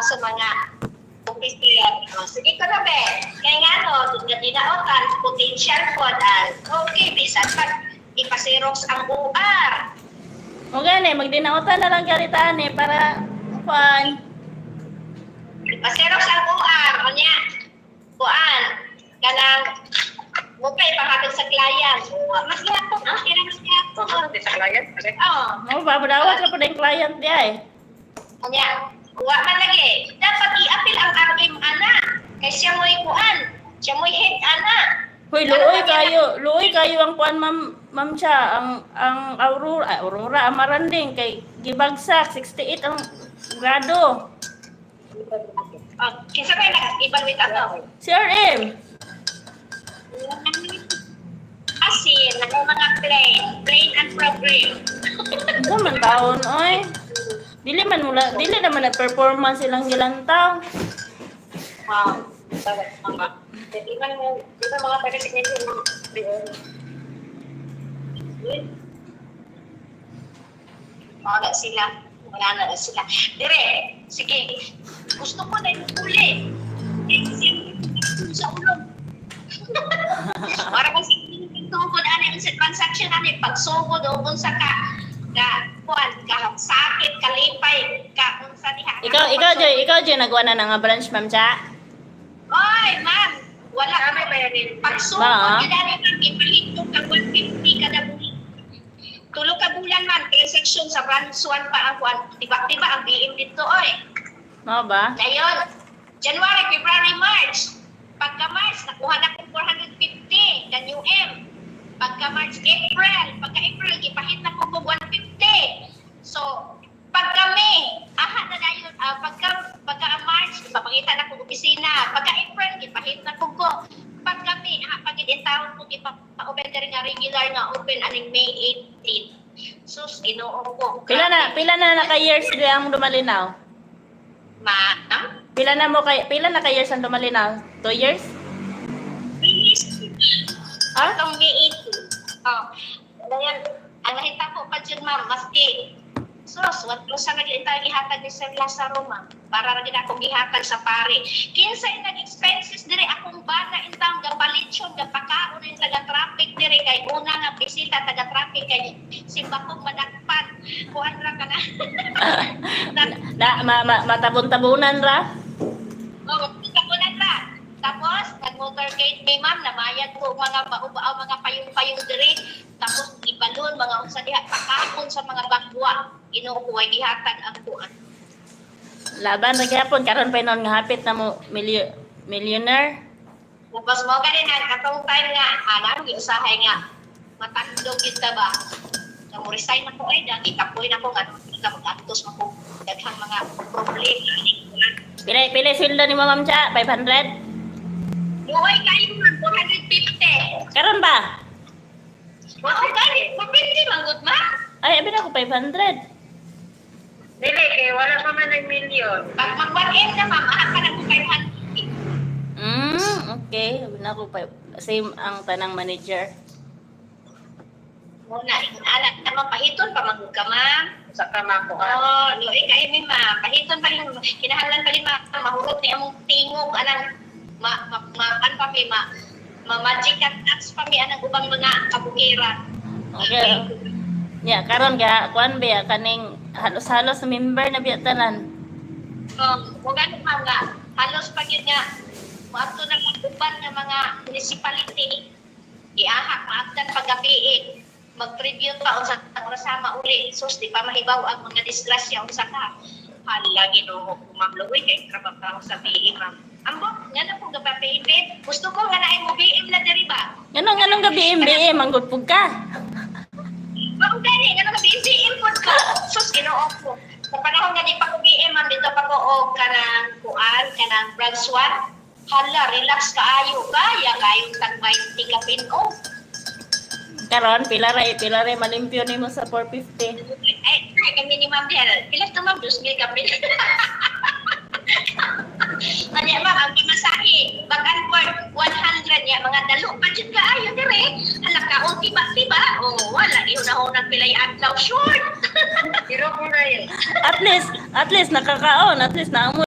sa mga opisina. Sige ko na, be. Kaya nga, no, doon ka dinaotan, potential po, okay, bisan pag ipasirox ang UR. O gani, magdinautan na lang karitaan para kuan. Ipasirox ang UR, o niya, kuan, kanang, mupay, panghatid sa client. Mas gato, kira mas gato. Sa client? Oo. Mo babadawat ra pud ang client dia Kanya, wa man lagi. Dapat i-appeal ang RM ana. Kay siya mo'y kuan. Siya mo'y head ana. Hoy, luoy kayo ang kuan ma'am siya, ang Aurora Amaranding kay gibagsak 68 ang grado. Kinsa kay nag-evaluate ato? CRM. Asin, nang mga plain and program. Ano man taon oy? Dili naman na performance silang gilantaw. Wow. Di ba mga pag-resignation mo? Wala sila. Wala na sila. Dire, sige. Gusto ko na yung uli. Sa ulo. Para kasi tungkol ano yung transaction namin. Pagsugod o kung sa sakit, kalipay, kung sa diha. Ikaw Joy nagwa na nga branch ma'am cha. Oy, ma'am. Wala kami ba yan? Pagsugod, yun dali ma'am. Ipalito ka 150 kada bulan. Tulog ka bulan ma'am. Transaction sa branch 1 pa ang kuwan. Diba ang BM dito, oy? Mao ba? Ngayon, January, February, March. Pagka March, nakuha na kong 450 ka new M. Pagka March, April. Pagka April, ipahit na kong 150. So, pagka May, na yun. Pagka March, ipapakita na kong opisina. Pagka April, ipahit na kong ko. Pagka May, pagka intawon ko, ipa-open ka rin nga regular nga open aning May 18. Sus, ginoo ko. Pila na naka-years di ang dumalinaw? Ma'am? Pila na ka-years ang dumalinaw? 2 years? Atong May 18. Oh. Ayan, ang nakita ko pa dyan, ma'am, maski sus, what mo sa nag-iintay gihatag ni Sir Lazaro, ma'am, para rin akong gihatag sa pare. Kinsa yung nag-expenses dire, akong bana intang gapalitsyon, gapakaon yung taga-traffic dire, kay una nga bisita taga-traffic, kay simbakong madagpan. Kuhan ra ka na. Matabon-tabunan ra? Oo, tabunan ra. Tapos, nag-motorcade may ma'am, namayad ko mga mga payong-payong dire. Tapos, ibalon, mga unsa diha, pakapon sa mga bangwa. Inuukuhay, gihatag ang kuan. Laban ra gyapon karon pa noon nga hapit na mo millionaire. Tapos mo ganin ang katong time nga, ano, usahay nga, matandog kita ba? Sa mo resign na ko ay, dagi kapoy na ko, ano, mag-antos mo ko, daghang mga problema. Pila sweldo ni Ma'am Cha? 500? Luway kayo man, 450. Karon ba? Oo, gani, 450 manggod ma? Ay, abi na ko 500. Dili, wala pa man ng million. Pag mag-1M na ma'am, ka na kung 500. Okay. Abi na ko same ang tanang manager. Muna, anak naman, pahiton pa manggod ka ma'am. Sa kama ko. Oo, luway kayo mi ma'am, pahiton pa rin, kinahanglan pa rin ma'am, mahurot ni among tingog, anang, ma-magic at acts pa mi anang ubang mga kabukiran. Okay. Ya, karon ga kuan ba kaning halos-halos member na biya tanan. Kung gano'n nga, halos pag yun nga, maabto na pag-uban ng mga municipality, iahak, maabtan pag-gabiin, mag-tribute pa, unsa sama uli, sus, di pa mahibaw ang mga disgrasya, unsa ka, hala, ginoo, kumamluwi, kay trabaho sa BM, ma'am. Ambot, nga na po gaba BM, gusto ko nga na mo BM na diri ba? Ganong gabi MBA manggod pug ka. Ma'am gani, nga na BM po ko, sus, ginoo ko. Sa panahon nga di pa ko BM, ma'am, dito pa ko og kanang kuan, kanang branch 1. Hala, relax kaayo, kayong tag 20 ka pin-off. Karon pila ra malimpyo nimo sa 450. Ay, kami ni Ma'am Del. Pilas to Ma'am, 2,000 ka pin. Kanya ma'am, ang pamasahe, back-and-forth, 100 niya, mga dalo pa dyan kaayo, dire. Hala ka, o tiba-tiba, o wala, ihunahunang pilay adlaw, short. Pero ko na yun. At least nakakaon, at least naamoy